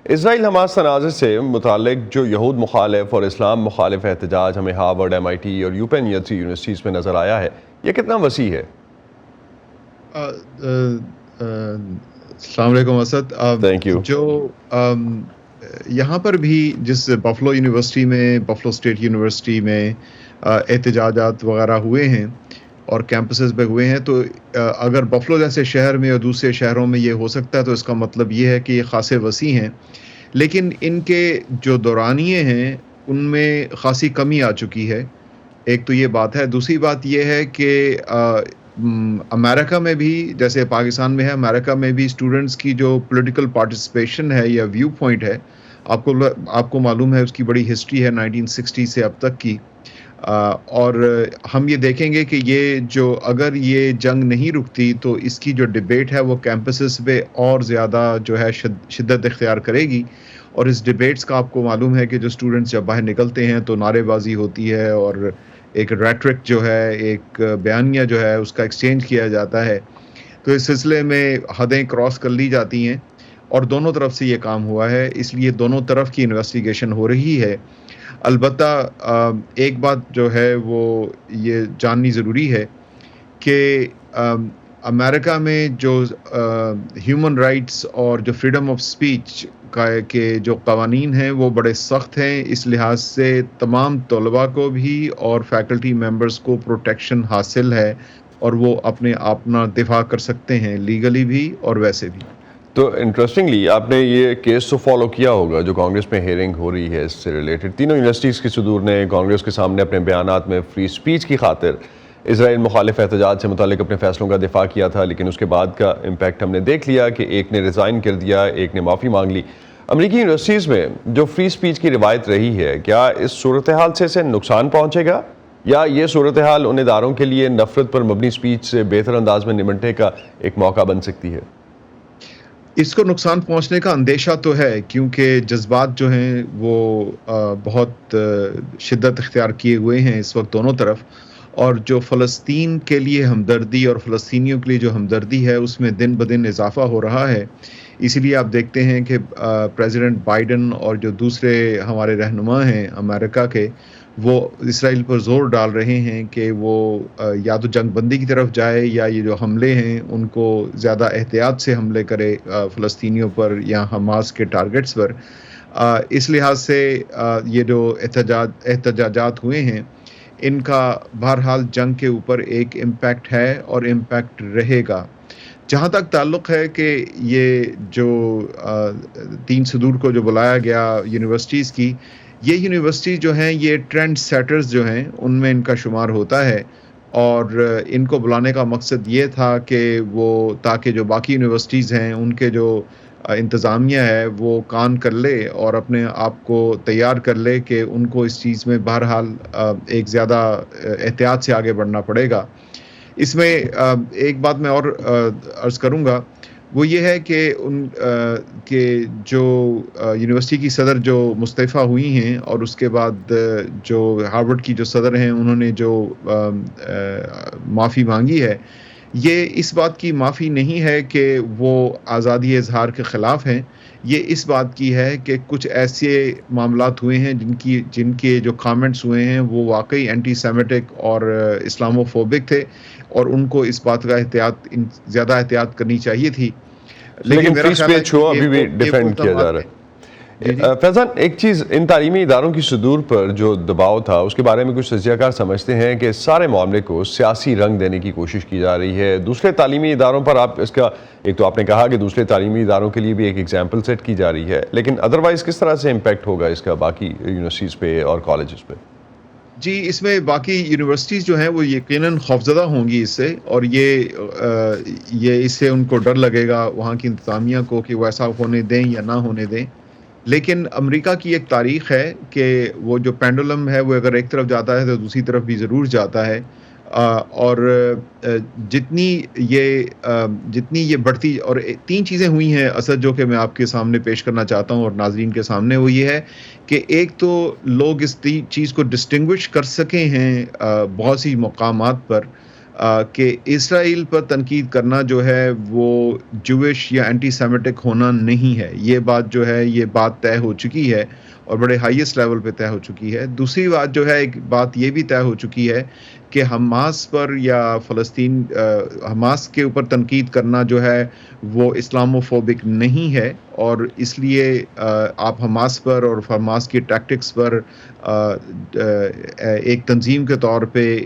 اسرائیل Hamas تنازع سے متعلق جو یہود مخالف اور اسلام مخالف احتجاج ہمیں ہارورڈ، MIT اور یوپین جیسی یونیورسٹیز میں نظر آیا ہے، یہ کتنا وسیع ہے؟ آ، آ، آ، السلام علیکم اسد. Thank you. جو یہاں پر بھی جس بفلو یونیورسٹی میں، بفلو اسٹیٹ یونیورسٹی میں احتجاجات وغیرہ ہوئے ہیں اور کیمپسز پہ ہوئے ہیں، تو اگر بفلو جیسے شہر میں اور دوسرے شہروں میں یہ ہو سکتا ہے تو اس کا مطلب یہ ہے کہ یہ خاصے وسیع ہیں. لیکن ان کے جو دورانیے ہیں ان میں خاصی کمی آ چکی ہے. ایک تو یہ بات ہے. دوسری بات یہ ہے کہ امریکہ میں بھی جیسے پاکستان میں ہے، امریکہ میں بھی اسٹوڈنٹس کی جو پولیٹیکل پارٹیسپیشن ہے یا ویو پوائنٹ ہے، آپ کو معلوم ہے اس کی بڑی ہسٹری ہے 1960 سے اب تک کی. اور ہم یہ دیکھیں گے کہ یہ جو اگر یہ جنگ نہیں رکتی تو اس کی جو ڈبیٹ ہے وہ کیمپسز پہ اور زیادہ جو ہے شدت اختیار کرے گی. اور اس ڈبیٹس کا آپ کو معلوم ہے کہ جو اسٹوڈنٹس جب باہر نکلتے ہیں تو نعرے بازی ہوتی ہے اور ایک ریٹرک جو ہے، ایک بیانیہ جو ہے اس کا ایکسچینج کیا جاتا ہے. تو اس سلسلے میں حدیں کراس کر لی جاتی ہیں اور دونوں طرف سے یہ کام ہوا ہے، اس لیے دونوں طرف کی انویسٹیگیشن ہو رہی ہے. البتہ ایک بات جو ہے وہ یہ جاننی ضروری ہے کہ امریکہ میں جو ہیومن رائٹس اور جو فریڈم آف اسپیچ کے جو قوانین ہیں وہ بڑے سخت ہیں. اس لحاظ سے تمام طلباء کو بھی اور فیکلٹی ممبرز کو پروٹیکشن حاصل ہے اور وہ اپنا دفاع کر سکتے ہیں لیگلی بھی اور ویسے بھی. تو انٹرسٹنگلی آپ نے یہ کیس تو فالو کیا ہوگا جو کانگریس میں ہیئرنگ ہو رہی ہے اس سے ریلیٹڈ. تینوں یونیورسٹیز کی صدور نے کانگریس کے سامنے اپنے بیانات میں فری سپیچ کی خاطر اسرائیل مخالف احتجاج سے متعلق اپنے فیصلوں کا دفاع کیا تھا، لیکن اس کے بعد کا امپیکٹ ہم نے دیکھ لیا کہ ایک نے ریزائن کر دیا، ایک نے معافی مانگ لی. امریکی یونیورسٹیز میں جو فری سپیچ کی روایت رہی ہے، کیا اس صورتحال سے نقصان پہنچے گا یا یہ صورتحال ان اداروں کے لیے نفرت پر مبنی سپیچ سے بہتر انداز میں نمٹنے کا ایک موقع بن سکتی ہے؟ اس کو نقصان پہنچنے کا اندیشہ تو ہے، کیونکہ جذبات جو ہیں وہ بہت شدت اختیار کیے ہوئے ہیں اس وقت دونوں طرف. اور جو فلسطین کے لیے ہمدردی اور فلسطینیوں کے لیے جو ہمدردی ہے اس میں دن بدن اضافہ ہو رہا ہے. اسی لیے آپ دیکھتے ہیں کہ پریزیڈنٹ بائیڈن اور جو دوسرے ہمارے رہنما ہیں امریکہ کے، وہ اسرائیل پر زور ڈال رہے ہیں کہ وہ یا تو جنگ بندی کی طرف جائے یا یہ جو حملے ہیں ان کو زیادہ احتیاط سے حملے کرے فلسطینیوں پر یا حماس کے ٹارگٹس پر. اس لحاظ سے یہ جو احتجاجات ہوئے ہیں ان کا بہرحال جنگ کے اوپر ایک امپیکٹ ہے اور امپیکٹ رہے گا. جہاں تک تعلق ہے کہ یہ جو 3 صدور کو جو بلایا گیا یونیورسٹیز کی، یہ یونیورسٹی جو ہیں یہ ٹرینڈ سیٹرز جو ہیں ان میں ان کا شمار ہوتا ہے. اور ان کو بلانے کا مقصد یہ تھا کہ وہ تاکہ جو باقی یونیورسٹیز ہیں ان کے جو انتظامیہ ہے وہ کان کر لے اور اپنے آپ کو تیار کر لے کہ ان کو اس چیز میں بہرحال ایک زیادہ احتیاط سے آگے بڑھنا پڑے گا. اس میں ایک بات میں اور عرض کروں گا، وہ یہ ہے کہ جو یونیورسٹی کی صدر جو مستعفی ہوئی ہیں اور اس کے بعد جو ہارورڈ کی جو صدر ہیں انہوں نے جو معافی مانگی ہے، یہ اس بات کی معافی نہیں ہے کہ وہ آزادی اظہار کے خلاف ہیں. یہ اس بات کی ہے کہ کچھ ایسے معاملات ہوئے ہیں جن کے جو کامنٹس ہوئے ہیں وہ واقعی اینٹی سیمیٹک اور اسلامو فوبک تھے اور ان کو اس بات کا زیادہ احتیاط کرنی چاہیے تھی. لیکن فری سپیچ کو ابھی بھی ڈیفینڈ کیا جا رہا ہے. فیضان، ایک چیز، ان تعلیمی اداروں کی صدور پر جو دباؤ تھا اس کے بارے میں کچھ تجزیہ کار سمجھتے ہیں کہ سارے معاملے کو سیاسی رنگ دینے کی کوشش کی جا رہی ہے. دوسرے تعلیمی اداروں پر آپ اس کا ایک تو آپ نے کہا کہ دوسرے تعلیمی اداروں کے لیے بھی ایک ایگزامپل سیٹ کی جا رہی ہے، لیکن ادروائز کس طرح سے امپیکٹ ہوگا اس کا باقی یونیورسٹیز پہ اور کالجز پہ؟ جی، اس میں باقی یونیورسٹیز جو ہیں وہ یقیناً خوفزدہ ہوں گی اس سے، اور یہ اس سے ان کو ڈر لگے گا وہاں کی انتظامیہ کو کہ وہ ایسا ہونے دیں یا نہ ہونے دیں. لیکن امریکہ کی ایک تاریخ ہے کہ وہ جو پینڈولم ہے وہ اگر ایک طرف جاتا ہے تو دوسری طرف بھی ضرور جاتا ہے. اور جتنی یہ بڑھتی، اور 3 چیزیں ہوئی ہیں اسد جو کہ میں آپ کے سامنے پیش کرنا چاہتا ہوں اور ناظرین کے سامنے، وہ یہ ہے کہ ایک تو لوگ اس چیز کو ڈسٹنگوش کر سکے ہیں بہت سی مقامات پر کہ اسرائیل پر تنقید کرنا جو ہے وہ جوش یا اینٹی سیمیٹک ہونا نہیں ہے. یہ بات جو ہے یہ بات طے ہو چکی ہے اور بڑے ہائیسٹ لیول پہ طے ہو چکی ہے. دوسری بات جو ہے ایک بات یہ بھی طے ہو چکی ہے کہ حماس پر یا فلسطین حماس کے اوپر تنقید کرنا جو ہے وہ اسلاموفوبک نہیں ہے, اور اس لیے آپ حماس پر اور حماس کی ٹیکٹکس پر ایک تنظیم کے طور پہ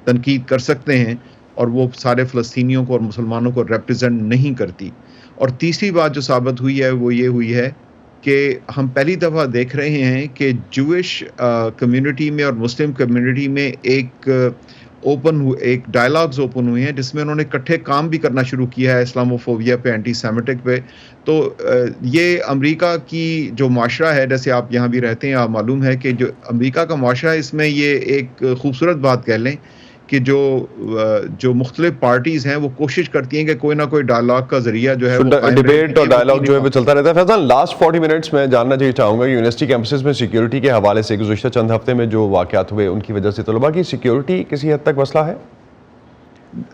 تنقید کر سکتے ہیں, اور وہ سارے فلسطینیوں کو اور مسلمانوں کو ریپرزینٹ نہیں کرتی. اور تیسری بات جو ثابت ہوئی ہے وہ یہ ہوئی ہے کہ ہم پہلی دفعہ دیکھ رہے ہیں کہ جوش کمیونٹی میں اور مسلم کمیونٹی میں ایک ڈائلاگز اوپن ہوئے ہیں جس میں انہوں نے اکٹھے کام بھی کرنا شروع کیا ہے اسلاموفوبیا پہ, اینٹی سیمیٹک پہ. تو یہ امریکہ کی جو معاشرہ ہے, جیسے آپ یہاں بھی رہتے ہیں, آپ معلوم ہے کہ جو امریکہ کا معاشرہ ہے اس میں یہ ایک خوبصورت بات کہہ لیں کہ جو مختلف پارٹیز ہیں وہ کوشش کرتی ہیں کہ کوئی نہ کوئی ڈائلاگ کا ذریعہ جو ہے ڈیبیٹ اور ڈائلاگ جو ہے وہ چلتا رہتا ہے. فیضان, لاسٹ 40 منٹس میں جاننا چاہوں گا یونیورسٹی کیمپسز میں سیکیورٹی کے حوالے سے گزشتہ چند ہفتے میں جو واقعات ہوئے ان کی وجہ سے طلباء کی سیکیورٹی کسی حد تک مسئلہ ہے؟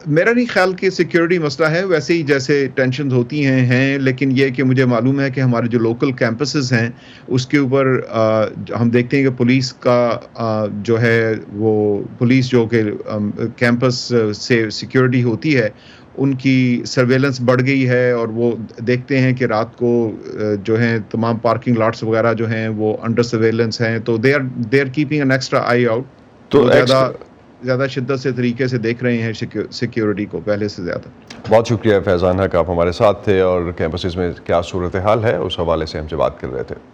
میرا نہیں خیال کہ سیکیورٹی مسئلہ ہے, ویسے ہی جیسے ٹینشنز ہوتی ہیں, لیکن یہ کہ مجھے معلوم ہے کہ ہمارے جو لوکل کیمپسز ہیں اس کے اوپر ہم دیکھتے ہیں کہ پولیس کا جو ہے وہ پولیس جو کہ کیمپس سے سیکیورٹی ہوتی ہے ان کی سرویلنس بڑھ گئی ہے, اور وہ دیکھتے ہیں کہ رات کو جو ہیں تمام پارکنگ لاٹس وغیرہ جو ہیں وہ انڈر سرویلنس ہیں, تو they are keeping an extra eye out. تو زیادہ شدت سے طریقے سے دیکھ رہے ہیں سیکیورٹی کو پہلے سے زیادہ. بہت شکریہ فیضان حق, آپ ہمارے ساتھ تھے اور کیمپسز میں کیا صورتحال ہے اس حوالے سے ہم سے بات کر رہے تھے.